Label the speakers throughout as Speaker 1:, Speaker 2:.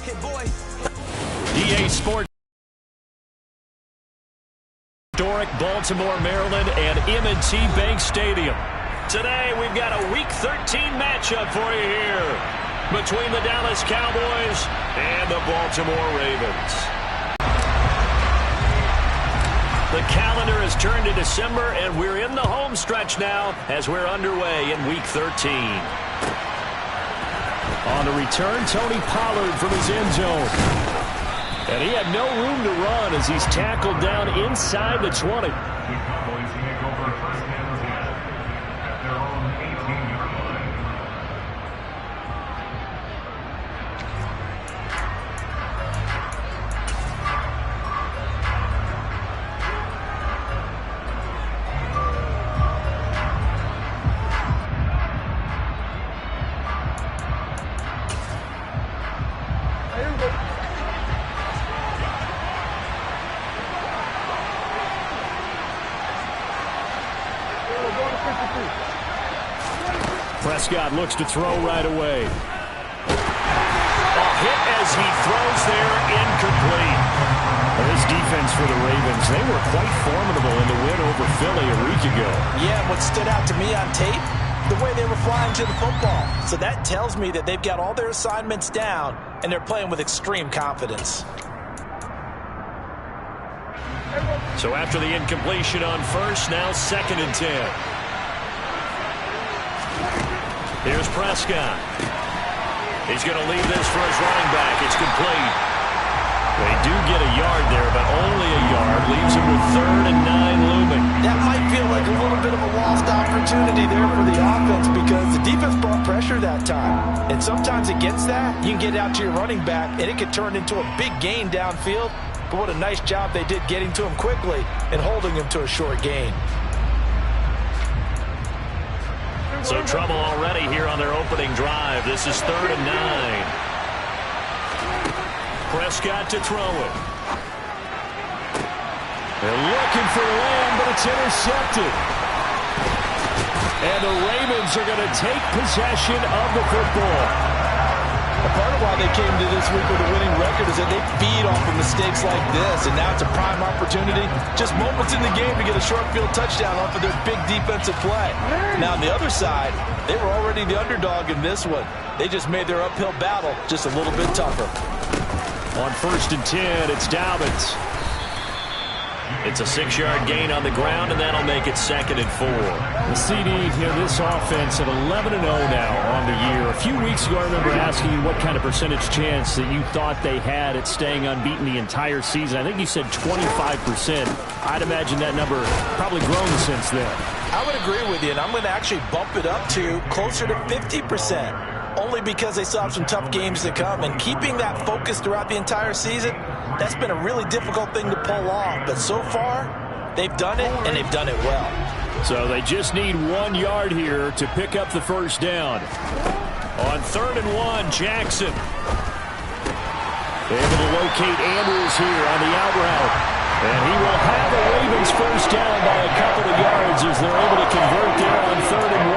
Speaker 1: Hit boy.
Speaker 2: EA Sports. Historic Baltimore, Maryland, and M&T Bank Stadium. Today, we've got a Week 13 matchup for you here between the Dallas Cowboys and the Baltimore Ravens. The calendar has turned to December, and we're in the home stretch now as we're underway in Week 13. On the return, Tony Pollard from his end zone. And he had no room to run as he's tackled down inside the 20. Prescott looks to throw right away. A hit as he throws there, incomplete. Well, this defense for the Ravens, they were quite formidable in the win over Philly a week ago.
Speaker 3: Yeah, what stood out to me on tape, the way they were flying to the football. So that tells me that they've got all their assignments down, and they're playing with extreme confidence.
Speaker 2: So after the incompletion on first, now 2nd and 10. Here's Prescott. He's going to leave this for his running back. It's complete. They do get a yard there, but only a yard. Leaves him with 3rd and 9 looming.
Speaker 3: That might feel like a little bit of a lost opportunity there for the offense because the defense brought pressure that time. And sometimes against that, you can get out to your running back, and it could turn into a big gain downfield. But what a nice job they did getting to him quickly and holding him to a short gain.
Speaker 2: So trouble already here on their opening drive. This is 3rd and 9. Prescott to throw it. They're looking for Lamb, but it's intercepted. And the Ravens are going to take possession of the football.
Speaker 3: A part of why they came to this week with a winning record is that they feed off of mistakes like this, and now it's a prime opportunity, just moments in the game to get a short field touchdown off of their big defensive play. Now on the other side, they were already the underdog in this one. They just made their uphill battle just a little bit tougher.
Speaker 2: On 1st and 10, it's Dobbins. It's a 6-yard gain on the ground, and that'll make it 2nd and 4.
Speaker 4: The CD, this offense at 11-0 now on the year. A few weeks ago, I remember asking you what kind of percentage chance that you thought they had at staying unbeaten the entire season. I think you said 25%. I'd imagine that number probably grown since then.
Speaker 3: I would agree with you, and I'm going to actually bump it up to closer to 50%. Only because they still have some tough games to come. And keeping that focus throughout the entire season, that's been a really difficult thing to pull off. But so far, they've done it, and they've done it well.
Speaker 4: So they just need 1 yard here to pick up the first down.
Speaker 2: On 3rd and 1, Jackson.
Speaker 4: Able to locate Andrews here on the out route. And he will have the Ravens first down by a couple of yards as they're able to convert there on 3rd and 1.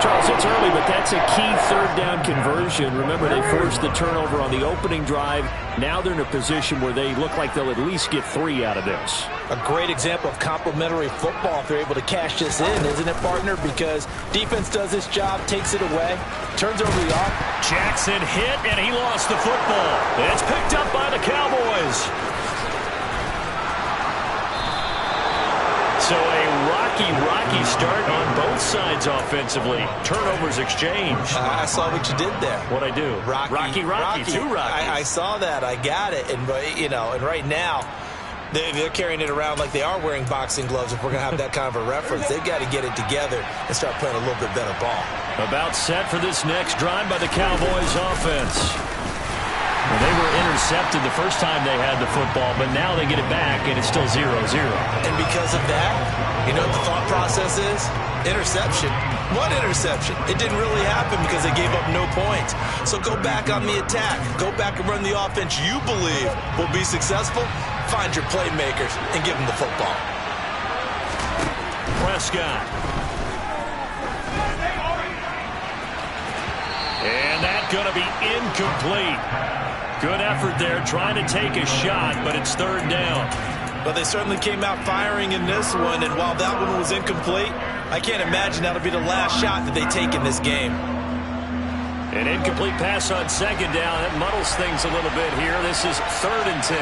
Speaker 4: Charles, it's early, but that's a key 3rd down conversion. Remember, they forced the turnover on the opening drive. Now they're in a position where they look like they'll at least get 3 out of this.
Speaker 3: A great example of complementary football if they're able to cash this in, isn't it, partner? Because defense does this job, takes it away, turns over the off.
Speaker 2: Jackson hit, and he lost the football. It's picked up by the Cowboys. So a rocky start on both sides offensively. Turnovers exchanged.
Speaker 3: I saw what you did there.
Speaker 2: What'd I do? Rocky. Two Rockies.
Speaker 3: I saw that. I got it. And, and right now, they're carrying it around like they are wearing boxing gloves. If we're going to have that kind of a reference, they've got to get it together and start playing a little bit better ball.
Speaker 2: About set for this next drive by the Cowboys offense. Well, they were intercepted the first time they had the football, but now they get it back, and it's still 0-0.
Speaker 3: And because of that, you know what the thought process is? Interception. What interception? It didn't really happen because they gave up no points. So go back on the attack. Go back and run the offense you believe will be successful. Find your playmakers and give them the football.
Speaker 2: Prescott. And that going to be incomplete. Good effort there trying to take a shot, but it's third down.
Speaker 3: But they certainly came out firing in this one, and while that one was incomplete, I can't imagine that'll be the last shot that they take in this game.
Speaker 2: An incomplete pass on second down. That muddles things a little bit here. This is 3rd and 10.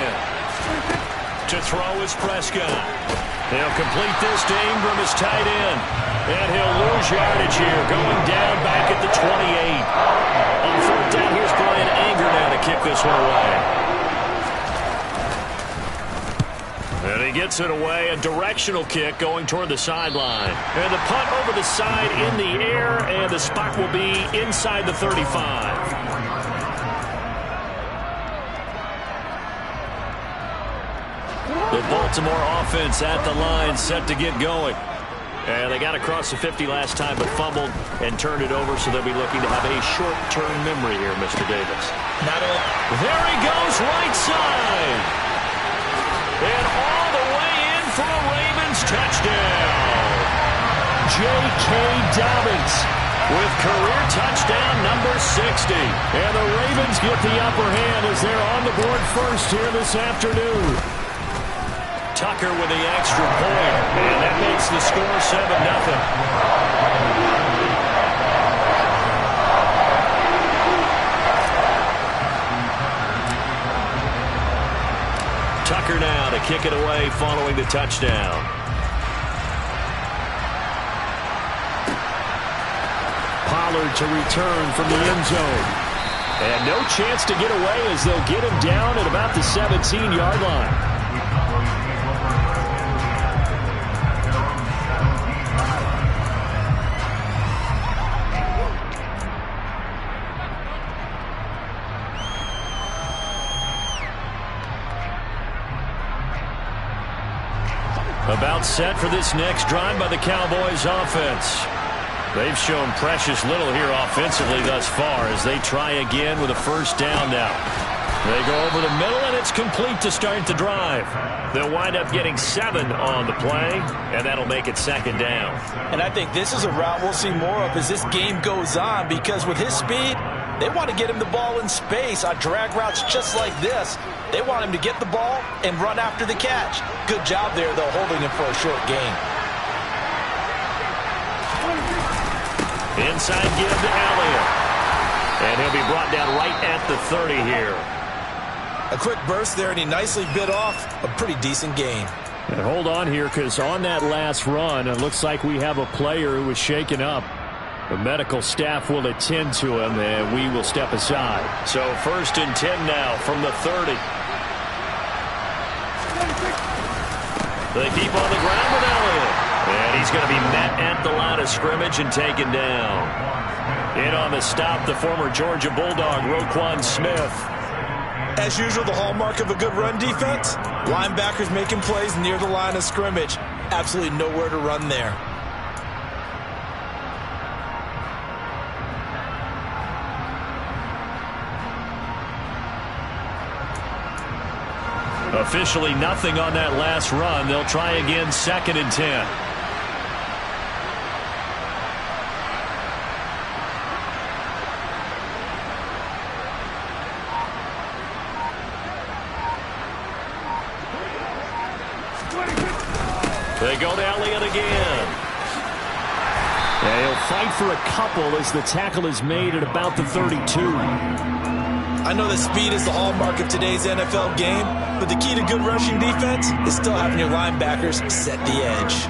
Speaker 2: To throw is Prescott. He'll complete this to Ingram, his tight end. And he'll lose yardage here, going down back at the 28. On 4th down, here's Brian Anger now to kick this one away. And he gets it away, a directional kick going toward the sideline. And the punt over the side in the air, and the spot will be inside the 35. The Baltimore offense at the line, set to get going. And they got across the 50 last time, but fumbled and turned it over, so they'll be looking to have a short-term memory here, Mr. Davis. There he goes, right side. And all the way in for a Ravens touchdown. J.K. Dobbins with career touchdown number 60. And the Ravens get the upper hand as they're on the board first here this afternoon. Tucker with the extra point, and that makes the score 7-0. Tucker now to kick it away following the touchdown. Pollard to return from the end zone. And no chance to get away as they'll get him down at about the 17-yard line. About set for this next drive by the Cowboys offense. They've shown precious little here offensively thus far as they try again with a first down now. They go over the middle, and it's complete to start the drive. They'll wind up getting 7 on the play, and that'll make it second down.
Speaker 3: And I think this is a route we'll see more of as this game goes on, because with his speed, they want to get him the ball in space on drag routes just like this. They want him to get the ball and run after the catch. Good job there, though, holding him for a short gain.
Speaker 2: Inside give to Elliott. And he'll be brought down right at the 30 here.
Speaker 3: A quick burst there, and he nicely bit off a pretty decent gain.
Speaker 4: And hold on here, because on that last run, it looks like we have a player who was shaken up. The medical staff will attend to him, and we will step aside.
Speaker 2: So 1st and 10 now from the 30. They keep on the ground with Elliott. And he's going to be met at the line of scrimmage and taken down. In on the stop, the former Georgia Bulldog, Roquan Smith.
Speaker 3: As usual, the hallmark of a good run defense, linebackers making plays near the line of scrimmage. Absolutely nowhere to run there.
Speaker 2: Officially nothing on that last run. They'll try again 2nd and 10. They go to Elliott again.
Speaker 4: Yeah, he'll fight for a couple as the tackle is made at about the 32.
Speaker 3: I know that speed is the hallmark of today's NFL game, but the key to good rushing defense is still having your linebackers set the edge.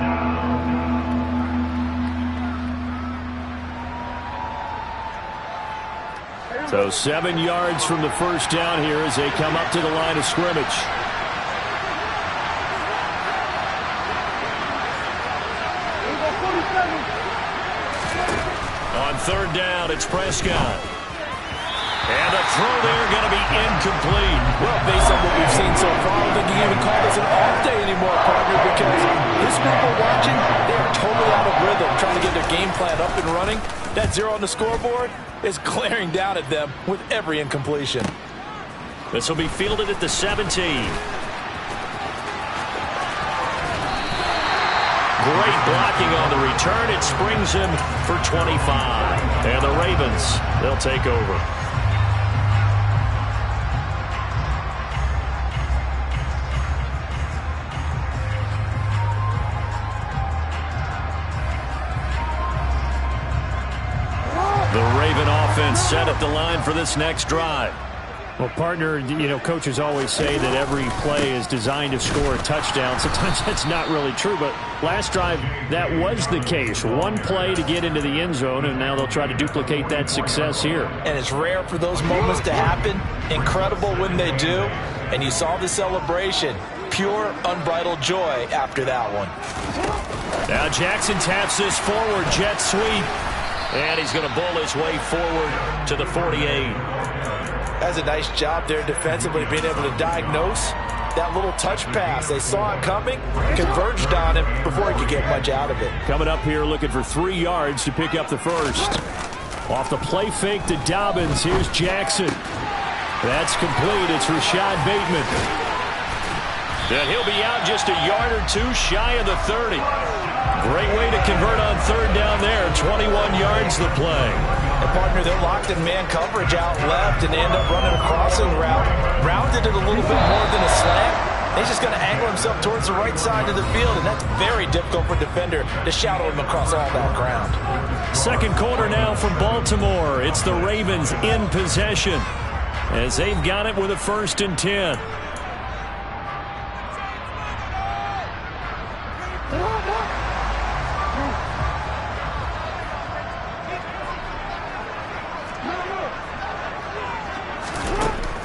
Speaker 4: So 7 yards from the first down here as they come up to the line of scrimmage.
Speaker 2: On 3rd down, it's Prescott. And the throw there going to be incomplete.
Speaker 3: Well, based on what we've seen so far, I don't think you can even call this an off day anymore, partner, because this group we're watching, they are totally out of rhythm, trying to get their game plan up and running. That 0 on the scoreboard is glaring down at them with every incompletion.
Speaker 2: This will be fielded at the 17. Great blocking on the return. It springs him for 25. And the Ravens, they'll take over. The Raven offense set at the line for this next drive.
Speaker 4: Well, partner, you know, coaches always say that every play is designed to score a touchdown. Sometimes that's not really true, but last drive, that was the case. One play to get into the end zone, and now they'll try to duplicate that success here.
Speaker 3: And it's rare for those moments to happen. Incredible when they do. And you saw the celebration. Pure, unbridled joy after that one.
Speaker 2: Now Jackson taps this forward, jet sweep. And he's going to bull his way forward to the 48.
Speaker 3: That's a nice job there defensively, being able to diagnose that little touch pass. They saw it coming, converged on him before he could get much out of it.
Speaker 4: Coming up here looking for 3 yards to pick up the first. Off the play fake to Dobbins. Here's Jackson. That's complete. It's Rashad Bateman.
Speaker 2: And he'll be out just a yard or two shy of the 30. Great way to convert on third down there. 21 yards the play.
Speaker 3: And partner, they're locked in man coverage out left, and they end up running a crossing route. Rounded it a little bit more than a slant. He's just going to angle himself towards the right side of the field, and that's very difficult for a defender to shadow him across all that ground.
Speaker 2: Second quarter now from Baltimore. It's the Ravens in possession as they've got it with a 1st and 10.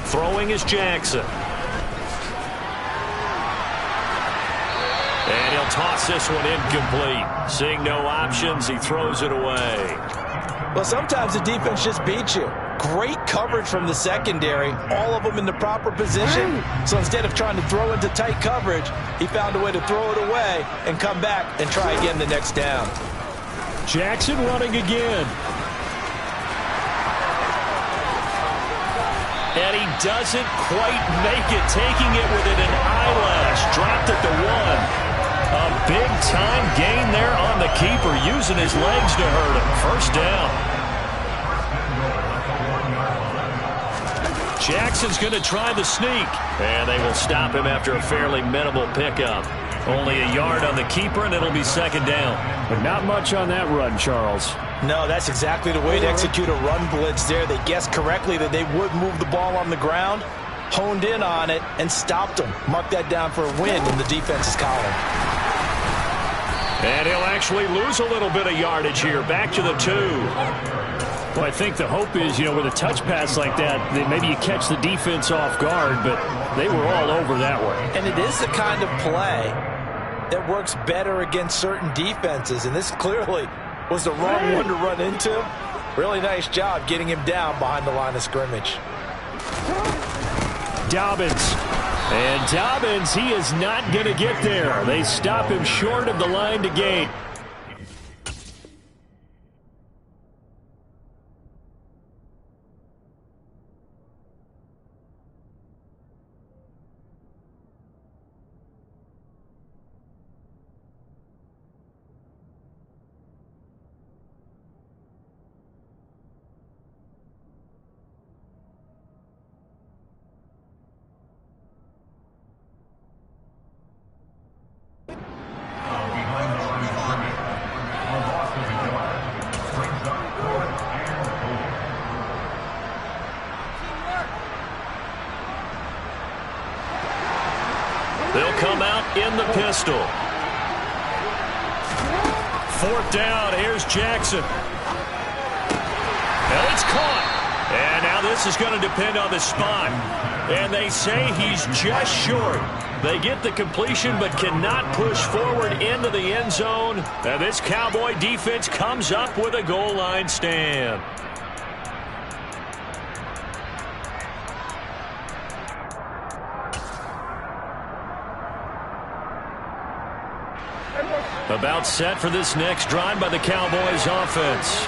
Speaker 2: Throwing is Jackson. And he'll toss this one incomplete. Seeing no options, he throws it away.
Speaker 3: Well, sometimes the defense just beats you. Great coverage from the secondary, all of them in the proper position. So instead of trying to throw into tight coverage, he found a way to throw it away and come back and try again the next down.
Speaker 2: Jackson running again. And he doesn't quite make it, taking it within an eyelash. Dropped it to 1. A big-time gain there on the keeper, using his legs to hurt him. First down. Jackson's going to try the sneak. And they will stop him after a fairly minimal pickup. Only a yard on the keeper, and it'll be 2nd down.
Speaker 4: But not much on that run, Charles.
Speaker 3: No, that's exactly the way to execute a run blitz there. They guessed correctly that they would move the ball on the ground, honed in on it, and stopped them. Mark that down for a win in the defense's column.
Speaker 2: And he'll actually lose a little bit of yardage here. Back to the 2.
Speaker 4: Well, I think the hope is, you know, with a touch pass like that, that maybe you catch the defense off guard, but they were all over that one.
Speaker 3: And it is the kind of play that works better against certain defenses, and this clearly was the wrong one to run into. Really nice job getting him down behind the line of scrimmage.
Speaker 4: Dobbins. And Dobbins, he is not going to get there. They stop him short of the line to gain.
Speaker 2: They'll come out in the pistol. 4th down. Here's Jackson. And it's caught. And now this is going to depend on the spot. And they say he's just short. They get the completion but cannot push forward into the end zone. And this Cowboy defense comes up with a goal line stand. About set for this next drive by the Cowboys offense.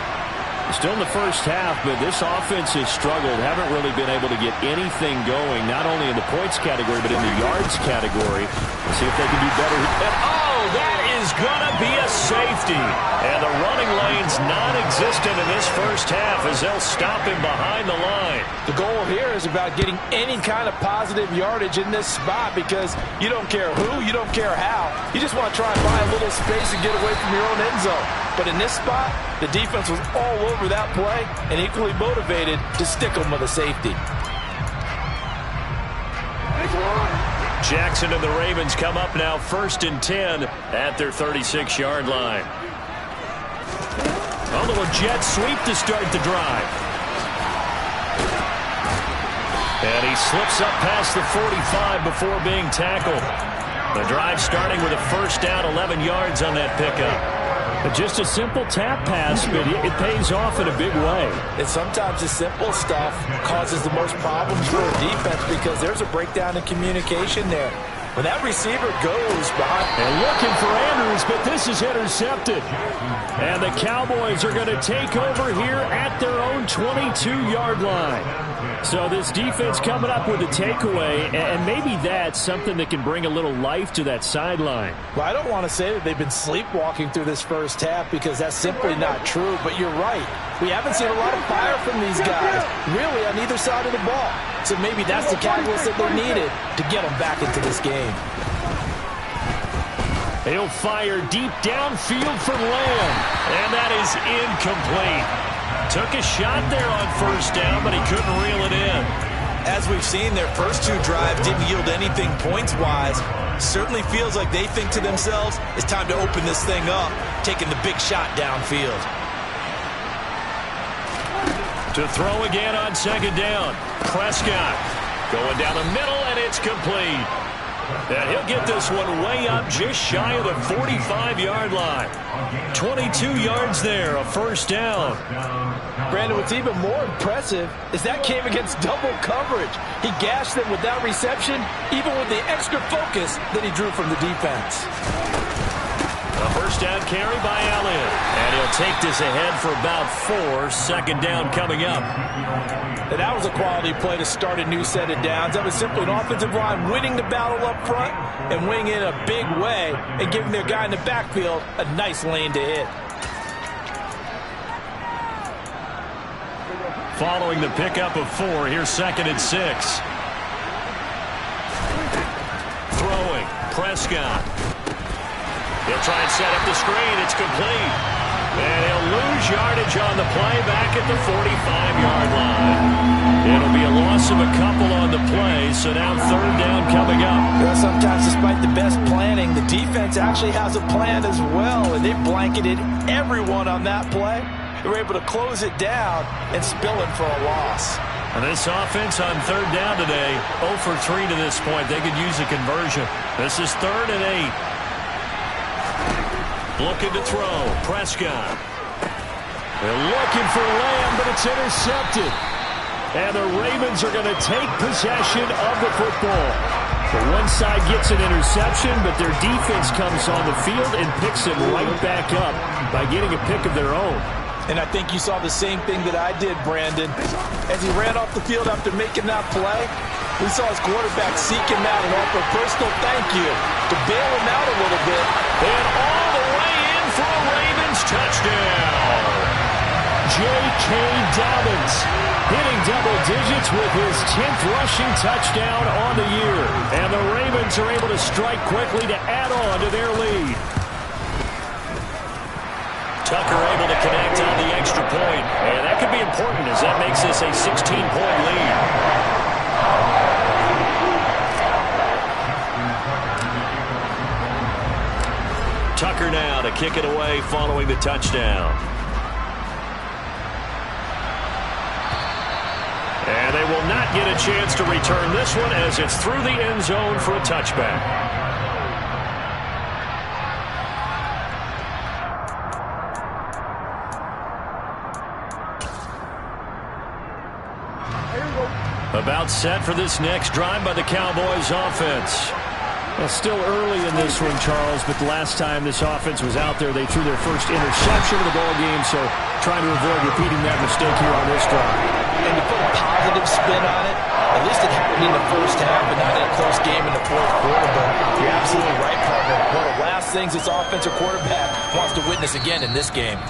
Speaker 4: Still in the first half, but this offense has struggled. Haven't really been able to get anything going, not only in the points category, but in the yards category. Let's see if they can do better.
Speaker 2: And oh, that is going to be a safety. And the running lane's non-existent in this first half as they'll stop him behind the line.
Speaker 3: The goal here is about getting any kind of positive yardage in this spot because you don't care who, you don't care how. You just want to try and buy a little space and get away from your own end zone. But in this spot, the defense was all over that play and equally motivated to stick them with a safety.
Speaker 2: Jackson and the Ravens come up now 1st and 10 at their 36-yard line. A little jet sweep to start the drive. And he slips up past the 45 before being tackled. The drive starting with a 1st down, 11 yards on that pickup. Just a simple tap pass, but it pays off in a big way.
Speaker 3: And sometimes the simple stuff causes the most problems for a defense because there's a breakdown in communication there. When that receiver goes behind.
Speaker 2: And looking for Andrews, but this is intercepted. And the Cowboys are going to take over here at their own 22-yard line. So this defense coming up with a takeaway, and maybe that's something that can bring a little life to that sideline.
Speaker 3: Well, I don't want to say that they've been sleepwalking through this first half because that's simply not true, but you're right. We haven't seen a lot of fire from these guys, really, on either side of the ball. So maybe that's the catalyst that they needed to get them back into this game.
Speaker 2: He'll fire deep downfield for Lamb, and that is incomplete. Took a shot there on 1st down, but he couldn't reel it in.
Speaker 3: As we've seen, their first 2 drives didn't yield anything points-wise. Certainly feels like they think to themselves, it's time to open this thing up, taking the big shot downfield.
Speaker 2: To throw again on 2nd down. Prescott going down the middle, and it's complete. And he'll get this one way up just shy of the 45-yard line. 22 yards there, a 1st down.
Speaker 3: Brandon, what's even more impressive is that came against double coverage. He gashed them with that reception, even with the extra focus that he drew from the defense.
Speaker 2: A 1st down carry by Elliott. And he'll take this ahead for about 4. 2nd down coming up.
Speaker 3: And that was a quality play to start a new set of downs. That was simply an offensive line winning the battle up front and winning in a big way and giving their guy in the backfield a nice lane to hit.
Speaker 2: Following the pickup of 4, here's 2nd and 6. Throwing, Prescott. He'll try and set up the screen. It's complete. And he'll lose yardage on the play back at the 45-yard line. It'll be a loss of a couple on the play, so now 3rd down coming up.
Speaker 3: Well, sometimes despite the best planning, the defense actually has a plan as well, and they blanketed everyone on that play. They were able to close it down and spill it for a loss.
Speaker 2: And this offense on 3rd down today, 0 for 3 to this point. They could use a conversion. This is 3rd and 8. Looking to throw, Prescott. They're looking for Lamb, but it's intercepted. And the Ravens are going to take possession of the football. The one side gets an interception, but their defense comes on the field and picks it right back up by getting a pick of their own.
Speaker 3: And I think you saw the same thing that I did, Brandon. As he ran off the field after making that play, we saw his quarterback seek him out and offer a personal thank you to bail him out a little bit.
Speaker 2: And all the way in for a Ravens touchdown. J.K. Dobbins hitting double digits with his 10th rushing touchdown on the year. And the Ravens are able to strike quickly to add on to their lead. Tucker able to connect on the extra point. And that could be important as that makes this a 16-point lead. Tucker now to kick it away following the touchdown. And they will not get a chance to return this one as it's through the end zone for a touchback. About set for this next drive by the Cowboys offense. Well, still early in this one, Charles, but the last time this offense was out there, they threw their first interception of the ball game, so trying to avoid repeating that mistake here on this drive.
Speaker 3: And to put a positive spin on it, at least it happened in the first half and not in a close game in the 4th quarter, but you're absolutely right, partner. One of the last things this offensive quarterback wants to witness again in this game.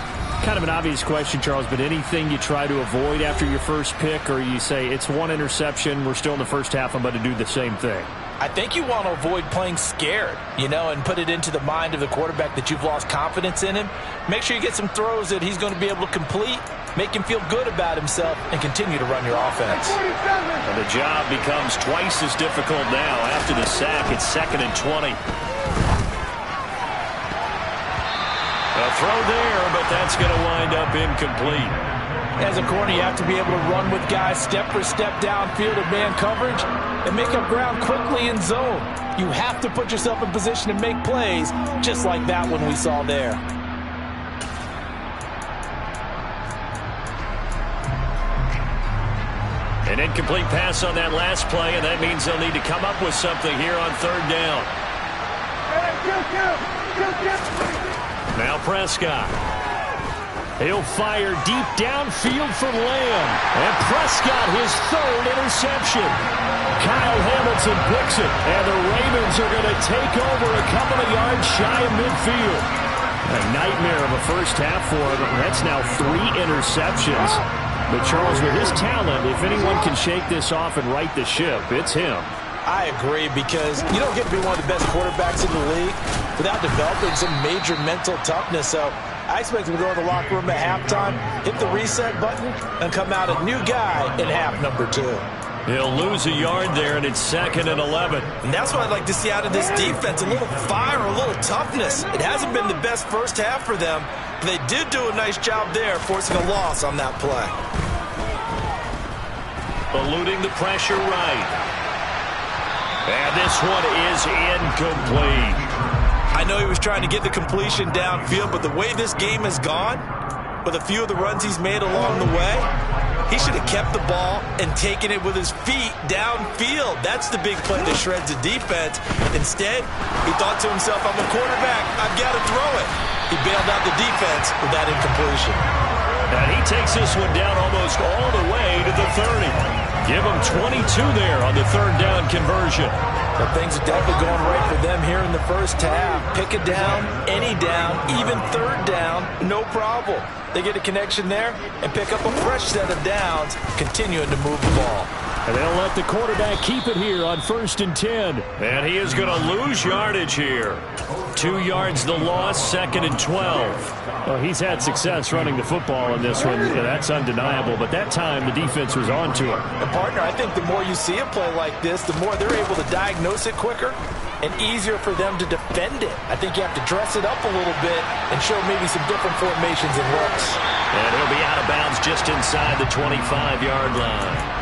Speaker 4: Kind of an obvious question, Charles, but anything you try to avoid after your first pick, or you say it's one interception, we're still in the first half, I'm going to do the same thing?
Speaker 3: I think you want to avoid playing scared, and put it into the mind of the quarterback that you've lost confidence in him. Make sure you get some throws that he's going to be able to complete, make him feel good about himself, and continue to run your offense.
Speaker 2: And the job becomes twice as difficult now. After the sack, it's 2nd and 20. A throw there, but that's going to wind up incomplete.
Speaker 3: As a corner, you have to be able to run with guys step for step downfield in man coverage and make up ground quickly in zone. You have to put yourself in position to make plays, just like that one we saw there.
Speaker 2: An incomplete pass on that last play, and that means they'll need to come up with something here on 3rd down. Now Prescott. He'll fire deep downfield for Lamb. And Prescott, his 3rd interception. Kyle Hamilton picks it. And the Ravens are going to take over a couple of yards shy of midfield. A nightmare of a first half for him. That's now 3 interceptions. But Charles, with his talent, if anyone can shake this off and right the ship, it's him.
Speaker 3: I agree, because you don't get to be one of the best quarterbacks in the league without developing some major mental toughness. So I expect him to go in the locker room at halftime, hit the reset button, and come out a new guy in half number 2.
Speaker 2: He'll lose a yard there, and it's 2nd and 11.
Speaker 3: And that's what I'd like to see out of this defense, a little fire, a little toughness. It hasn't been the best first half for them, but they did do a nice job there, forcing a loss on that play.
Speaker 2: Eluding the pressure right. And this one is incomplete.
Speaker 3: I know he was trying to get the completion downfield, but the way this game has gone, with a few of the runs he's made along the way, he should have kept the ball and taken it with his feet downfield. That's the big play that shreds the defense. Instead, he thought to himself, I'm a quarterback, I've got to throw it. He bailed out the defense with that incompletion.
Speaker 2: And he takes this one down almost all the way to the 30. Give him 22 there on the 3rd down conversion.
Speaker 3: But things are definitely going right for them here in the first half. Pick a down, any down, even 3rd down, no problem. They get a connection there and pick up a fresh set of downs, continuing to move the ball.
Speaker 4: And they'll let the quarterback keep it here on 1st and 10.
Speaker 2: And he is going to lose yardage here. 2 yards the loss, 2nd and 12.
Speaker 4: Well, he's had success running the football in this one. Yeah, that's undeniable. But that time, the defense was on to him.
Speaker 3: And, partner, I think the more you see a play like this, the more they're able to diagnose it quicker and easier for them to defend it. I think you have to dress it up a little bit and show maybe some different formations and looks.
Speaker 2: And he'll be out of bounds just inside the 25-yard line.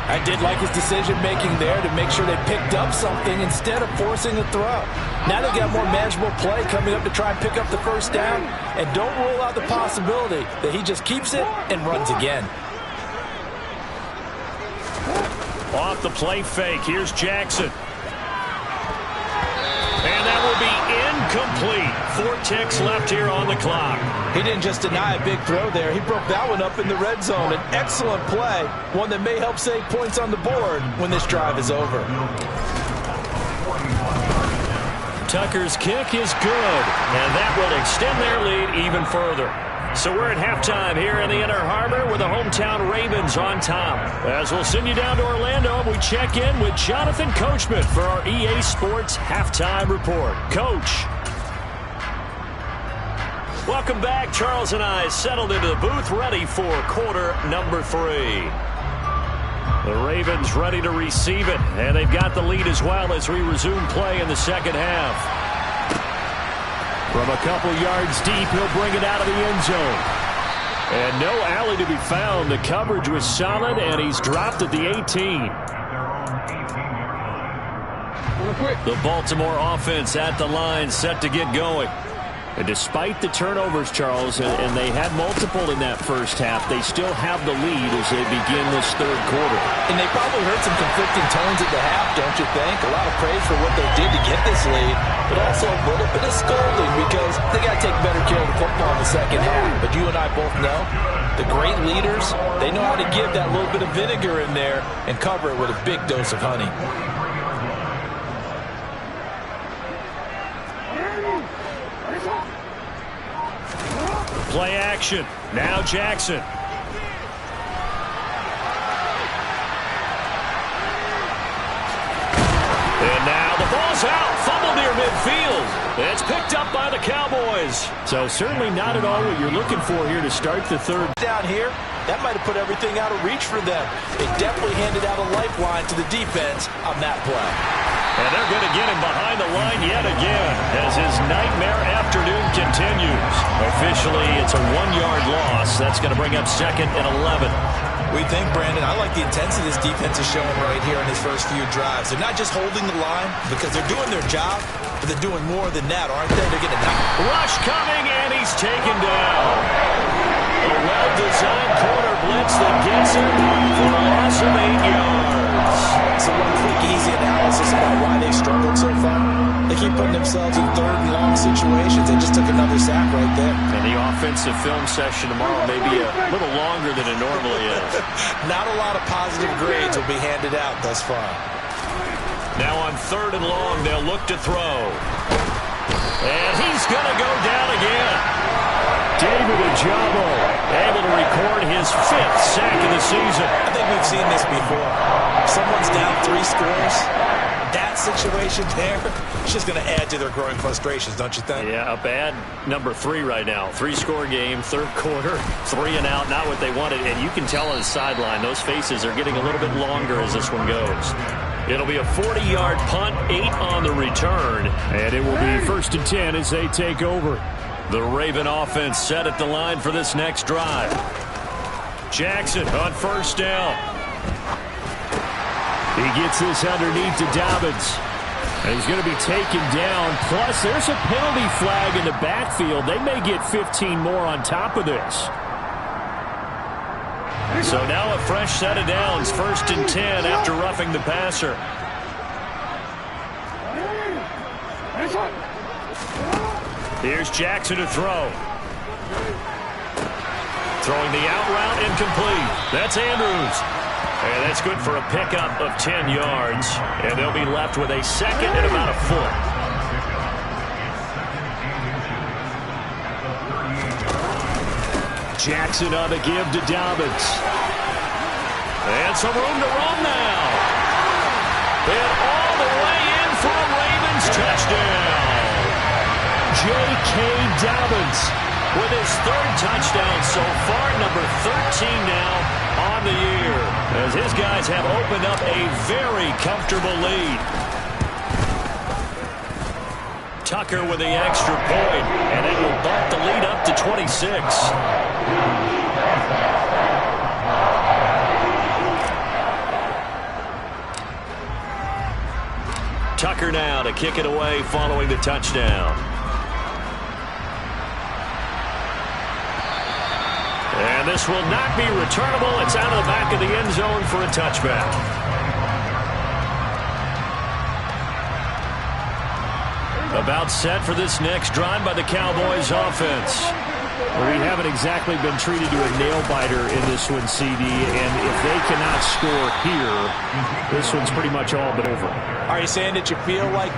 Speaker 3: I did like his decision-making there to make sure they picked up something instead of forcing a throw. Now they've got more manageable play coming up to try and pick up the 1st down, and don't rule out the possibility that he just keeps it and runs again.
Speaker 2: Off the play fake, here's Jackson. And that will be incomplete. 4 ticks left here on the clock.
Speaker 3: He didn't just deny a big throw there. He broke that one up in the red zone. An excellent play, one that may help save points on the board when this drive is over.
Speaker 2: Tucker's kick is good, and that will extend their lead even further. So we're at halftime here in the Inner Harbor with the hometown Ravens on top. As we'll send you down to Orlando, we check in with Jonathan Coachman for our EA Sports Halftime Report. Coach. Welcome back. Charles and I settled into the booth, ready for quarter number 3. The Ravens ready to receive it, and they've got the lead as well as we resume play in the second half. From a couple yards deep, he'll bring it out of the end zone. And no alley to be found. The coverage was solid, and he's dropped at the 18. The Baltimore offense at the line, set to get going. And despite the turnovers, Charles, and they had multiple in that first half, they still have the lead as they begin this 3rd quarter.
Speaker 3: And they probably heard some conflicting tones at the half, don't you think? A lot of praise for what they did to get this lead, but also a little bit of scolding because they got to take better care of the football in the second half. But you and I both know the great leaders, they know how to give that little bit of vinegar in there and cover it with a big dose of honey.
Speaker 2: Play action. Now Jackson. And now the ball's out. Fumble near midfield. It's picked up by the Cowboys.
Speaker 4: So certainly not at all what you're looking for here to start the third.
Speaker 3: Down here, that might have put everything out of reach for them. It definitely handed out a lifeline to the defense on that play.
Speaker 2: And they're going to get him behind the line yet again as his nightmare afternoon continues. Officially, it's a 1-yard loss. That's going to bring up 2nd and 11.
Speaker 3: We think, Brandon, I like the intensity this defense is showing right here in his first few drives. They're not just holding the line because they're doing their job, but they're doing more than that, aren't they? They're getting a
Speaker 2: rush coming, and he's taken down. A well-designed corner blitz that gets him for a loss of 8 yards.
Speaker 3: So one quick, easy analysis about why they struggled so far. They keep putting themselves in 3rd and long situations. They just took another sack right there.
Speaker 2: And the offensive film session tomorrow may be a little longer than it normally is.
Speaker 3: Not a lot of positive grades will be handed out thus far.
Speaker 2: Now on 3rd and long, they'll look to throw. And he's going to go down again.
Speaker 4: David Ojabo
Speaker 2: able to record his 5th sack of the season.
Speaker 3: I think we've seen this before. If someone's down 3 scores, that situation there, it's just going to add to their growing frustrations, don't you think?
Speaker 2: Yeah, a bad number 3 right now. 3-score game, 3rd quarter, 3 and out, not what they wanted. And you can tell on the sideline, those faces are getting a little bit longer as this one goes. It'll be a 40-yard punt, 8 on the return.
Speaker 4: And it will be 1st and 10 as they take over.
Speaker 2: The Raven offense set at the line for this next drive. Jackson on 1st down.
Speaker 4: He gets this underneath to Dobbins. And he's going to be taken down. Plus, there's a penalty flag in the backfield. They may get 15 more on top of this.
Speaker 2: So now a fresh set of downs. 1st and 10 after roughing the passer. Here's Jackson to throw. Throwing the out route incomplete. That's Andrews. And that's good for a pickup of 10 yards. And they'll be left with a 2nd and about a foot.
Speaker 4: Jackson on the give to Dobbins.
Speaker 2: And some room to run now. And all the way in for a Ravens touchdown.
Speaker 4: J.K. Dobbins
Speaker 2: with his 3rd touchdown so far, number 13 now on the year, as his guys have opened up a very comfortable lead. Tucker with the extra point, and it will bump the lead up to 26. Tucker now to kick it away following the touchdown. And this will not be returnable. It's out of the back of the end zone for a touchback. About set for this next drive by the Cowboys offense.
Speaker 4: Well, we haven't exactly been treated to a nail-biter in this one, CD, and if they cannot score here, this one's pretty much all but over.
Speaker 3: Are you saying that you feel like